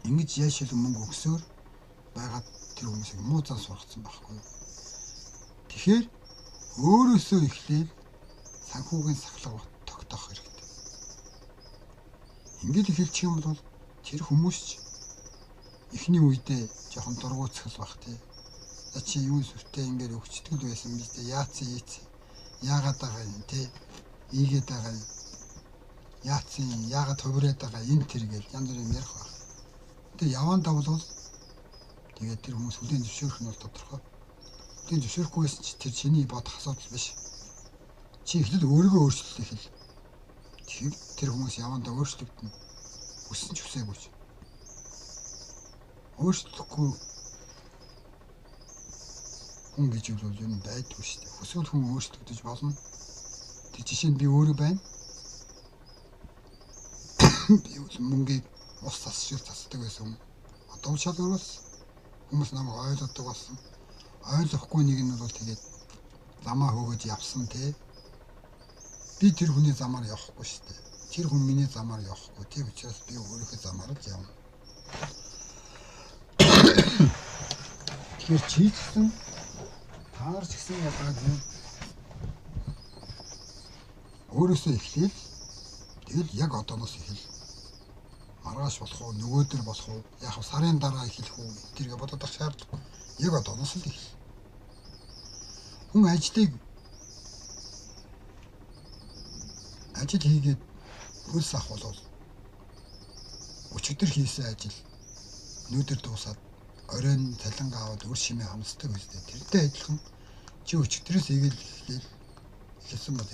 ингэж яашил мөнгө өгсөөр байгаад тэр хүмүүсийг муу зан сургацсан байхгүй. Тэгэхээр өөрөөсөө эхлээл санхүүгийн сахлага тогтоох хэрэгтэй. Ингээд эхэлчих юм бол тэр хүмүүс ч эхний үедээ жоохон дургуутсгал бах тий. За чи юу сүртэй ингээд өгчдөг байсан биз дээ. Яацсан ийц. Яагаад байгаа юм тий. Ийгээд байгаа юм. Яацсан яагаад хувираад байгаа энэ тэр гэж янз бүрийн ярих баг. Тэгээ явандаа бол тэгээд тэр хүмүүс хүлээн зөвшөөрөх нь бол тодорхой. Хүлээн зөвшөөрөхгүйс ч тэр чиний бодох асуудал биш. Чи эхлээд өөрийгөө өөрчлөлт хэл. Тэгэхээр тэр хүмүүс явандаа өөрчлөгдөн. Хүссэн ч хүсээгүй ч. Өөрчлөхгүй хүн гэж бол юм байдгүй шүү дээ. Хүсвэл хүн өөрчлөгдөж болно. Тэг жишээ нь би өөрөө байна. Би мөнгийг ус засшил засдаг байсан. Одоо ч шалгуурс хүмүүс намайг ойлгодог болсон. Ойлгохгүй нэг нь бол тэгээд замаа хөөгөж явсан тий. Би тэр хүний замаар явахгүй шүү дээ. Тэр хүн миний замаар явахгүй. Тийм учраас би өөрийнхөө замаар л явна. Тэгэхээр чийдсэн таарч гисэн ялгааг нь өөрөөсөө эхлэв. Тэгэл яг одооноос эхэл. Маргааш болох уу, нөгөөдөр болох уу, яг сарын дараа эхлэх үү, тэргээ бодоод ах шаардлагагүй. Яг одооноос л эхэл. Хүн ажил хийгээд хөлс ах болов. Өчигдөр хийсэн ажил өнөөдөр дуусаад оройн цалингаа аваад өр шимээ хамсдаг үстэй. Тэртэй адилхан чи өчигдрөөс игээл эхэлсэн бол